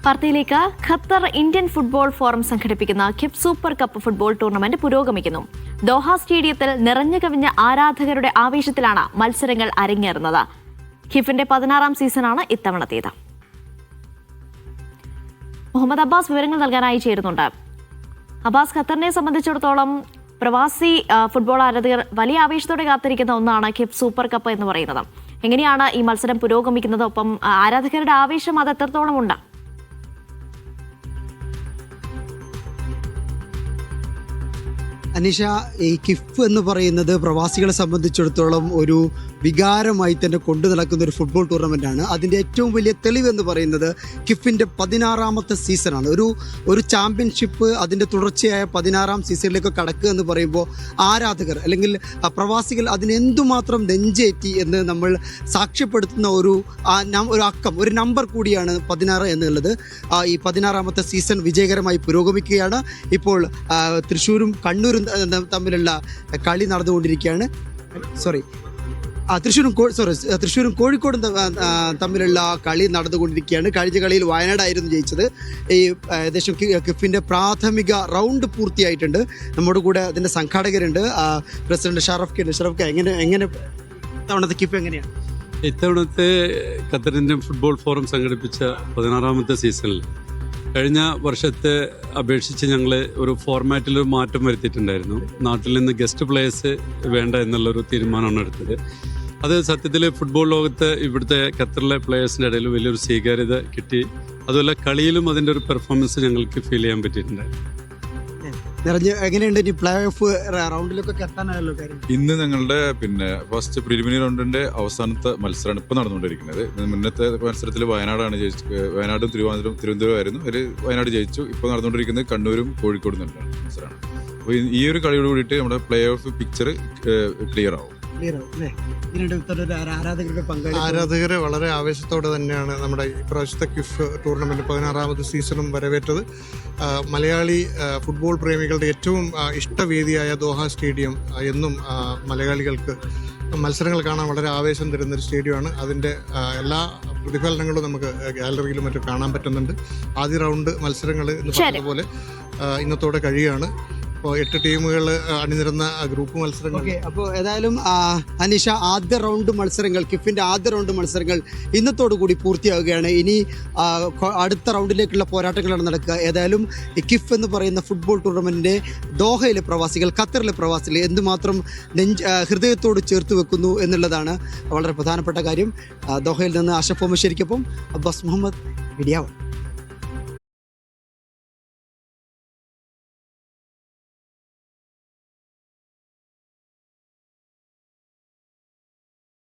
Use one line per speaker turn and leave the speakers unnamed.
വാർത്തയിലേക്ക്. Qatar Indian football forum സംഘടിപ്പിക്കുന്ന കിഫ് super cup football tournament പുരോഗമിക്കുന്നു. ദോഹ സ്റ്റേഡിയത്തിൽ നിറഞ്ഞു കവിഞ്ഞ ആരാധകരുടെ ആവേശത്തിലാണ് മത്സരങ്ങൾ അരങ്ങേറുന്നത്. കിഫിന്റെ 16ാം സീസണാണ് ഇത്തവണത്തേത്. മുഹമ്മദ് അബ്ബാസ് വിവരങ്ങൾ നൽകാനായി ചേരുന്നുണ്ട്. അബ്ബാസ്, ഖത്തറിനെ സംബന്ധിച്ചിടത്തോളം പ്രവാസി ഫുട്ബോൾ ആരാധകർ വലിയ ആവേശത്തോടെ കാത്തിരിക്കുന്ന ഒന്നാണ് കിഫ് സൂപ്പർ കപ്പ് എന്ന് പറയുന്നത്. എങ്ങനെയാണ് ഈ മത്സരം പുരോഗമിക്കുന്നത്? ഒപ്പം ആരാധകരുടെ ആവേശം അത് എത്രത്തോളം ഉണ്ട്?
അനീഷ, ഈ കിഫ് എന്ന് പറയുന്നത് പ്രവാസികളെ സംബന്ധിച്ചിടത്തോളം ഒരു വികാരമായി തന്നെ കൊണ്ടു നടക്കുന്ന ഒരു ഫുട്ബോൾ ടൂർണമെൻ്റാണ്. അതിൻ്റെ ഏറ്റവും വലിയ തെളിവെന്ന് പറയുന്നത് കിഫിൻ്റെ 16ാമത്തെ സീസണാണ്. ഒരു ചാമ്പ്യൻഷിപ്പ് അതിൻ്റെ തുടർച്ചയായ 16ാം സീസണിലേക്ക് കടക്കുക എന്ന് പറയുമ്പോൾ ആരാധകർ അല്ലെങ്കിൽ പ്രവാസികൾ അതിനെന്തുമാത്രം നെഞ്ചേറ്റി എന്ന് നമ്മൾ സാക്ഷ്യപ്പെടുത്തുന്ന ഒരു അക്കം, ഒരു നമ്പർ കൂടിയാണ് 16 എന്നുള്ളത്. ഈ 16ാമത്തെ സീസൺ വിജയകരമായി പുരോഗമിക്കുകയാണ്. ഇപ്പോൾ തൃശ്ശൂരും കണ്ണൂരും തമ്മിലുള്ള കളി നടന്നുകൊണ്ടിരിക്കുകയാണ്. തൃശ്ശൂരും കോഴിക്കോടും തമ്മിലുള്ള കളി നടന്നുകൊണ്ടിരിക്കുകയാണ്. കഴിഞ്ഞ കളിയിൽ വയനാടായിരുന്നു ജയിച്ചത്. ഈ ഏകദേശം കിഫിൻ്റെ പ്രാഥമിക റൗണ്ട് പൂർത്തിയായിട്ടുണ്ട്. നമ്മുടെ കൂടെ അതിൻ്റെ സംഘാടകരുണ്ട്. പ്രസിഡന്റ് ഷറഫ് എങ്ങനെ തവണത്തെ കിഫ് എങ്ങനെയാണ്?
ഇത്തവണത്തെ ഖത്തർ ഇന്ത്യൻ ഫുട്ബോൾ ഫോറം സംഘടിപ്പിച്ച 16ാമത്തെ സീസണിൽ കഴിഞ്ഞ വർഷത്തെ അപേക്ഷിച്ച് ഞങ്ങൾ ഒരു ഫോർമാറ്റിൽ മാറ്റം വരുത്തിയിട്ടുണ്ടായിരുന്നു. നാട്ടിൽ നിന്ന് ഗസ്റ്റ് പ്ലേയേഴ്സ് വേണ്ട എന്നുള്ളൊരു തീരുമാനമാണ് എടുത്തത്. അത് സത്യത്തിൽ ഫുട്ബോൾ ലോകത്ത് ഇവിടുത്തെ ഖത്തറിലെ പ്ലേയേഴ്സിൻ്റെ ഇടയിൽ വലിയൊരു സ്വീകാര്യത കിട്ടി. അതുപോലെ കളിയിലും അതിൻ്റെ ഒരു പെർഫോമൻസ് ഞങ്ങൾക്ക് ഫീൽ ചെയ്യാൻ പറ്റിയിട്ടുണ്ടായിരുന്നു.
എങ്ങനെയുണ്ട് ഇനി പ്ലേ ഓഫ് റൗണ്ടിലൊക്കെ എത്താനായല്ലോ കാര്യം?
ഇന്ന് ഞങ്ങളുടെ ഫസ്റ്റ് പ്രിലിമിനറി റൗണ്ടിന്റെ അവസാനത്തെ മത്സരമാണ് ഇപ്പോൾ നടന്നുകൊണ്ടിരിക്കുന്നത്. മുന്നത്തെ മത്സരത്തിൽ വയനാടും തിരുവനന്തപുരമായിരുന്നു. വയനാട് ജയിച്ചു. ഇപ്പോൾ നടന്നുകൊണ്ടിരിക്കുന്നത് കണ്ണൂരും കോഴിക്കോടും തന്നെയാണ് മത്സരമാണ്. അപ്പോൾ ഈ ഒരു കളിയോട് കൂടിയിട്ട് നമ്മുടെ പ്ലേ ഓഫ് പിക്ചർ ക്ലിയർ ആവും.
ആരാധകരെ വളരെ ആവേശത്തോടെ തന്നെയാണ് നമ്മുടെ ഇപ്രാവശ്യത്തെ കിഫ് ടൂർണമെന്റ് 16ാമത് സീസണും വരവേറ്റത്. മലയാളി ഫുട്ബോൾ പ്രേമികളുടെ ഏറ്റവും ഇഷ്ടവേദിയായ ദോഹ സ്റ്റേഡിയം എന്നും മലയാളികൾക്ക് മത്സരങ്ങൾ കാണാൻ വളരെ ആവേശം തരുന്നൊരു സ്റ്റേഡിയമാണ്. അതിൻ്റെ എല്ലാ പ്രതിഫലനങ്ങളും നമുക്ക് ഗാലറിയിലും മറ്റും കാണാൻ പറ്റുന്നുണ്ട്. ആദ്യ റൗണ്ട് മത്സരങ്ങൾ എന്ന് പറഞ്ഞതുപോലെ ഇന്നത്തോടെ കഴിയുകയാണ്. അപ്പോൾ 8 ടീമുകൾ അണിനിരുന്ന ഗ്രൂപ്പ് മത്സരങ്ങൾ.
അപ്പോൾ ഏതായാലും അനീഷ, ആദ്യ റൗണ്ട് മത്സരങ്ങൾ, കിഫിൻ്റെ ആദ്യ റൗണ്ട് മത്സരങ്ങൾ ഇന്നത്തോടു കൂടി പൂർത്തിയാവുകയാണ്. ഇനി അടുത്ത റൗണ്ടിലേക്കുള്ള പോരാട്ടങ്ങളാണ് നടക്കുക. ഏതായാലും കിഫ് എന്ന് പറയുന്ന ഫുട്ബോൾ ടൂർണമെൻറ്റിൻ്റെ ദോഹയിലെ പ്രവാസികൾ, ഖത്തറിലെ പ്രവാസികൾ എന്തുമാത്രം ഹൃദയത്തോട് ചേർത്ത് വെക്കുന്നു എന്നുള്ളതാണ് വളരെ പ്രധാനപ്പെട്ട കാര്യം. ദോഹയിൽ നിന്ന് ആഷഫ് ഒമശ്ശേരിക്കൊപ്പം അബ്ബാസ് മുഹമ്മദ്, മീഡിയ 1.